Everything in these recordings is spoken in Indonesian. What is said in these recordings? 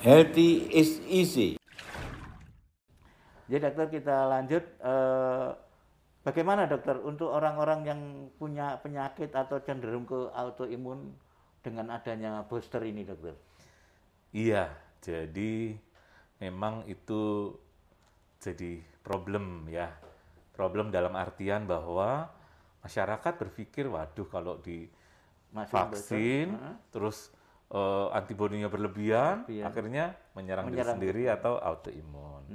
Healthy is easy. Jadi dokter kita lanjut, bagaimana dokter untuk orang-orang yang punya penyakit atau cenderung ke autoimun dengan adanya booster ini dokter? Iya, jadi memang itu jadi problem ya. Problem dalam artian bahwa masyarakat berpikir, waduh kalau di vaksin terus antibodinya berlebihan, akhirnya menyerang diri sendiri atau autoimun.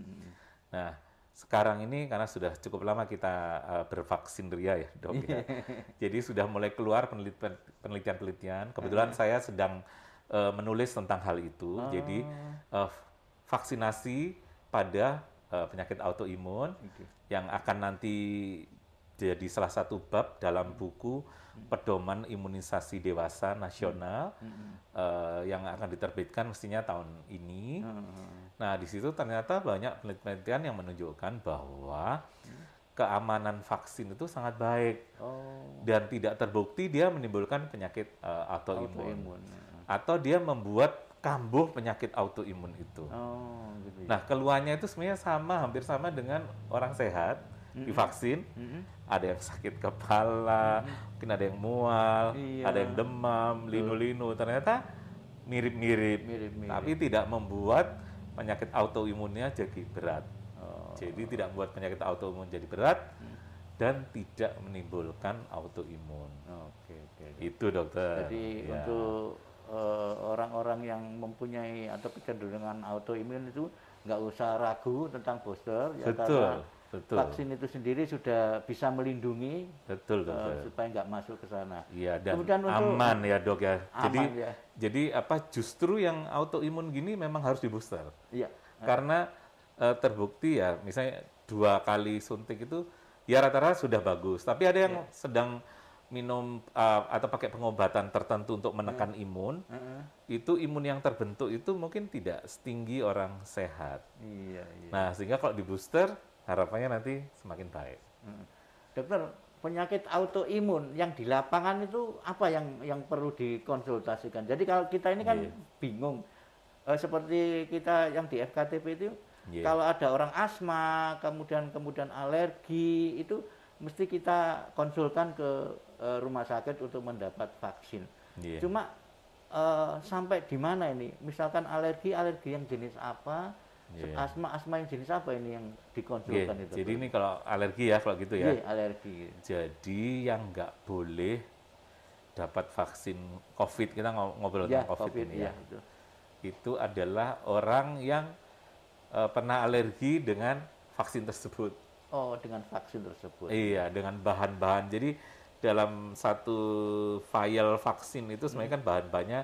Nah, sekarang ini karena sudah cukup lama kita bervaksin ria ya dok ya, jadi sudah mulai keluar penelitian-penelitian. Kebetulan saya sedang menulis tentang hal itu. Jadi vaksinasi pada penyakit autoimun yang akan nanti jadi salah satu bab dalam buku Pedoman Imunisasi Dewasa Nasional yang akan diterbitkan mestinya tahun ini. Nah, di situ ternyata banyak penelitian yang menunjukkan bahwa keamanan vaksin itu sangat baik dan tidak terbukti dia menimbulkan penyakit autoimun atau dia membuat kambuh penyakit autoimun itu. Gitu ya. Nah, keluhannya itu sebenarnya hampir sama dengan orang sehat divaksin. Ada yang sakit kepala, mungkin ada yang mual, ada yang demam, linu-linu. Ternyata mirip-mirip, tapi tidak membuat penyakit autoimunnya jadi berat. Jadi tidak membuat penyakit autoimun jadi berat dan tidak menimbulkan autoimun. Itu dokter. Jadi untuk orang-orang yang mempunyai atau kecenderungan autoimun itu nggak usah ragu tentang booster ya, karena vaksin itu sendiri sudah bisa melindungi supaya nggak masuk ke sana. Iya, dan kemudian aman ya dok ya. Aman, jadi apa justru yang autoimun gini memang harus di booster. Iya. Karena terbukti ya, misalnya 2 kali suntik itu ya rata-rata sudah bagus. Tapi ada yang sedang minum atau pakai pengobatan tertentu untuk menekan imun, itu imun yang terbentuk itu mungkin tidak setinggi orang sehat. Nah, sehingga kalau di booster harapannya nanti semakin baik. Dokter, penyakit autoimun yang di lapangan itu apa yang perlu dikonsultasikan? Jadi kalau kita ini kan bingung, seperti kita yang di FKTP itu, kalau ada orang asma, kemudian alergi, itu mesti kita konsultan ke rumah sakit untuk mendapat vaksin. Cuma sampai di mana ini? Misalkan alergi yang jenis apa? Asma yang jenis apa ini yang dikonsultan itu? Jadi ini kalau alergi ya, kalau gitu ya. Alergi. Jadi yang nggak boleh dapat vaksin COVID, kita ngobrol tentang COVID ini ya. Itu adalah orang yang pernah alergi dengan vaksin tersebut. Oh, dengan vaksin tersebut. Iya, dengan bahan-bahan. Jadi dalam satu vial vaksin itu sebenarnya kan bahan-bahannya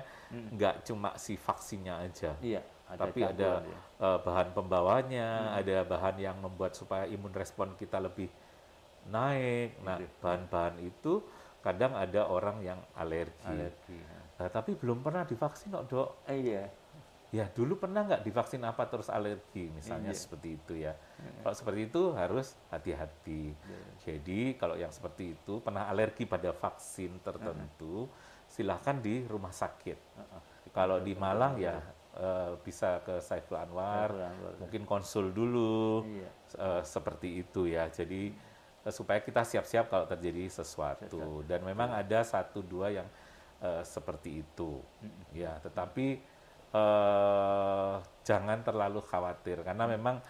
nggak cuma si vaksinnya aja. Iya. Tapi ada bahan pembawanya, ada bahan yang membuat supaya imun respon kita lebih naik. Nah, bahan-bahan itu kadang ada orang yang alergi. Nah, tapi belum pernah divaksin kok dok. Ya dulu pernah nggak divaksin apa terus alergi, misalnya seperti itu ya. Kalau seperti itu harus hati-hati. Jadi kalau yang seperti itu pernah alergi pada vaksin tertentu, silahkan di rumah sakit. Kalau di Malang ya bisa ke Saiful Anwar, mungkin konsul dulu, seperti itu ya. Jadi supaya kita siap-siap kalau terjadi sesuatu. Dan memang ada 1-2 yang seperti itu. Ya, tetapi jangan terlalu khawatir karena memang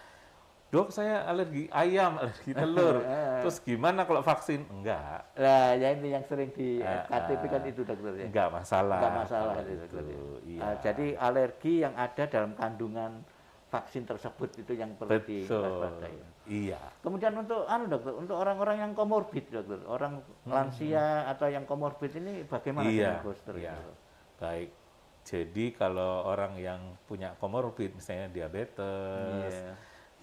dok saya alergi ayam, alergi telur, terus gimana kalau vaksin? Enggak. Nah, ya ini yang sering di KTP kan itu dokter ya. Enggak masalah. Enggak masalah itu dokter. Iya. Jadi alergi yang ada dalam kandungan vaksin tersebut itu yang perlu diwaspadai. Iya. Kemudian untuk dokter, untuk orang-orang yang komorbid dokter, orang lansia atau yang komorbid ini bagaimana dengan booster itu? Baik. Jadi kalau orang yang punya komorbid, misalnya diabetes,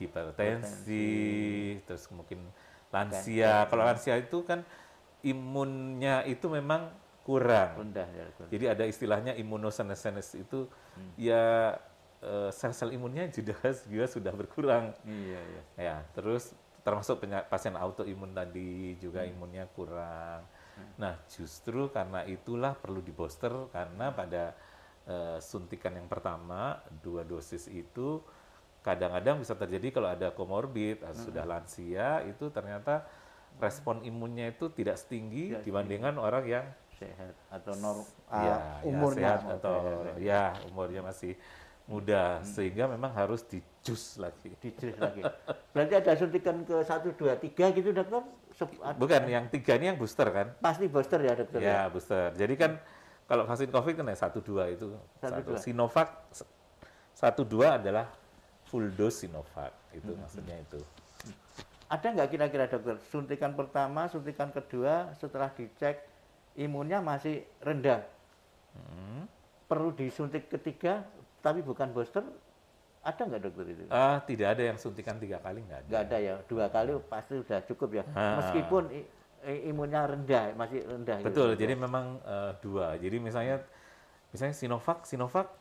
hipertensi, terus mungkin lansia. Kalau lansia itu kan imunnya itu memang kurang. Rendah ya. Jadi ada istilahnya imunosenescence itu ya sel-sel imunnya juga sudah berkurang. Ya, terus termasuk pasien autoimun tadi juga imunnya kurang. Nah, justru karena itulah perlu di booster karena pada suntikan yang pertama 2 dosis itu kadang-kadang bisa terjadi kalau ada komorbid, sudah lansia itu ternyata respon imunnya itu tidak setinggi dibandingkan orang yang sehat atau sehat umurnya atau ya umurnya masih muda, sehingga memang harus dijus lagi. dijus lagi. Berarti ada suntikan ke 1, 2, 3 gitu dokter? Bukan, yang 3 ini yang booster kan? Pasti booster ya dokter? Ya, booster. Jadi kan kalau vaksin COVID kan ya 1, 2 itu. 1. Sinovac 1, 2 adalah full dose Sinovac. Itu maksudnya itu. Ada nggak kira-kira dokter, suntikan pertama, suntikan kedua, setelah dicek imunnya masih rendah, perlu disuntik ketiga, tapi bukan booster, ada nggak dokter itu? Tidak ada yang suntikan 3 kali, nggak ada. Nggak ada ya, 2 kali pasti sudah cukup ya, meskipun imunnya rendah, masih rendah. Betul, gitu. jadi memang 2. Jadi misalnya Sinovac,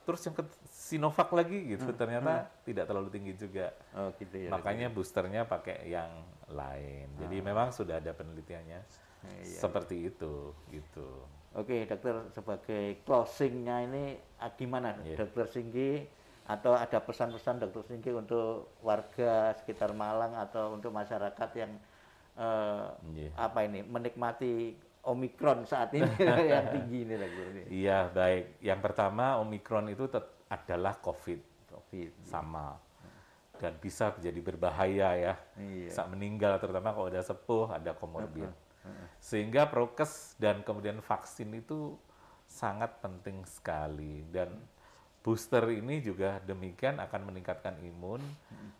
terus yang Sinovac lagi gitu, ternyata tidak terlalu tinggi juga. Oh, gitu ya. Makanya boosternya pakai yang lain. Jadi memang sudah ada penelitiannya seperti itu, gitu. Oke, dokter, sebagai closingnya ini gimana, dokter Singgi? Atau ada pesan-pesan dokter Singgi untuk warga sekitar Malang atau untuk masyarakat yang menikmati Omikron saat ini yang tinggi ini dokter? Iya, baik. Yang pertama, Omikron itu adalah COVID sama. Dan bisa menjadi berbahaya ya. Bisa meninggal, terutama kalau udah sepuh, ada komorbid. Sehingga prokes dan kemudian vaksin itu sangat penting sekali. Dan booster ini juga demikian akan meningkatkan imun,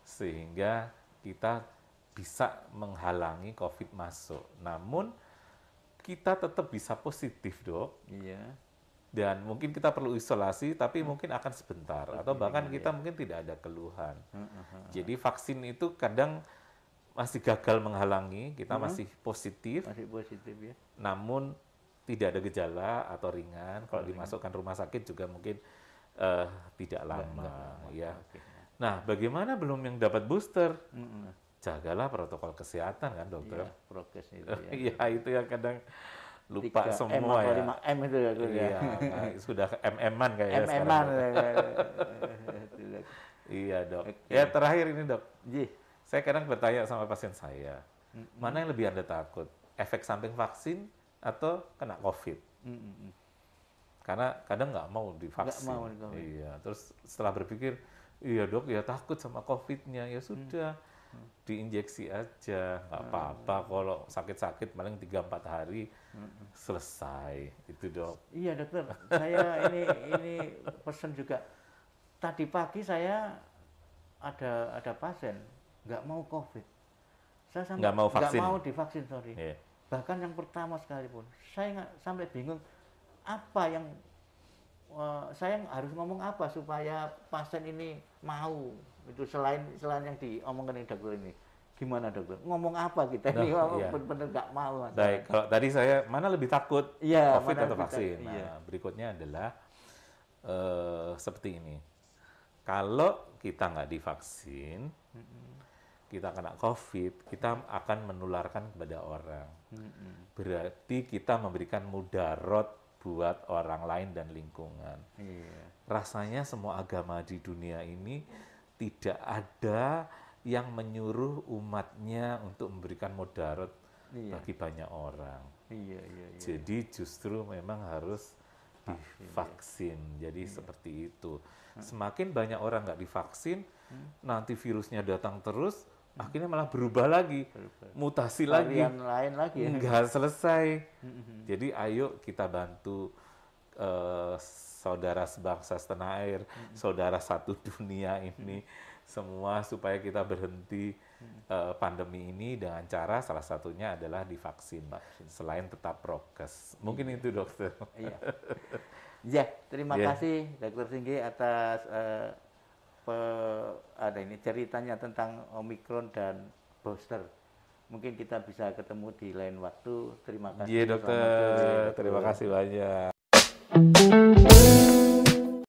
sehingga kita bisa menghalangi COVID masuk. Namun, kita tetap bisa positif, Dok. Iya. Dan mungkin kita perlu isolasi, tapi mungkin akan sebentar. Atau bahkan kita mungkin tidak ada keluhan. Jadi vaksin itu kadang masih gagal menghalangi, kita masih positif. Masih positif ya. Namun tidak ada gejala atau ringan. Kalau dimasukkan rumah sakit juga mungkin tidak lama. Ya. Nah, bagaimana belum yang dapat booster? Jagalah protokol kesehatan kan dokter. Iya, prokes itu ya. Iya, itu yang kadang lupa semua ya. 5M itu ya. Iya, sudah MM-an kayaknya MM-an. Iya dok. Ya terakhir ini dok. Ji. Saya kadang bertanya sama pasien saya, mana yang lebih Anda takut? Efek samping vaksin atau kena COVID? Karena kadang nggak mau divaksin. Nggak mau. Iya, terus setelah berpikir, iya dok, ya takut sama COVID-nya, ya sudah. Diinjeksi aja, nggak apa-apa. Kalau sakit-sakit paling 3-4 hari selesai, itu dok. Iya dokter, saya ini pesan juga. Tadi pagi saya ada pasien nggak mau COVID, saya nggak mau vaksin, nggak mau divaksin, sorry. Yeah. Bahkan yang pertama sekalipun, saya nggak sampai bingung apa yang saya harus ngomong apa supaya pasien ini mau. Itu selain yang diomongkan dokter ini, gimana dokter? Ngomong apa kita ini? Benar-benar nggak mau. Baik, kalau tadi saya mana lebih takut, COVID atau vaksin? Nah, berikutnya adalah seperti ini. Kalau kita nggak divaksin, kita kena COVID, kita akan menularkan kepada orang. Berarti kita memberikan mudarat buat orang lain dan lingkungan. Rasanya semua agama di dunia ini tidak ada yang menyuruh umatnya untuk memberikan mudarat bagi banyak orang. Jadi justru memang harus divaksin. Jadi seperti itu. Semakin banyak orang nggak divaksin, nanti virusnya datang terus, akhirnya malah berubah lagi, mutasi lagi, lain lagi. Nggak selesai. Jadi ayo kita bantu saudara sebangsa setanah air, saudara satu dunia ini, semua supaya kita berhenti pandemi ini dengan cara salah satunya adalah divaksin, selain tetap prokes. Mungkin itu dokter. Ya, terima kasih Dokter Singgi atas ceritanya tentang Omikron dan booster. Mungkin kita bisa ketemu di lain waktu. Terima kasih. Iya dokter, terima kasih banyak.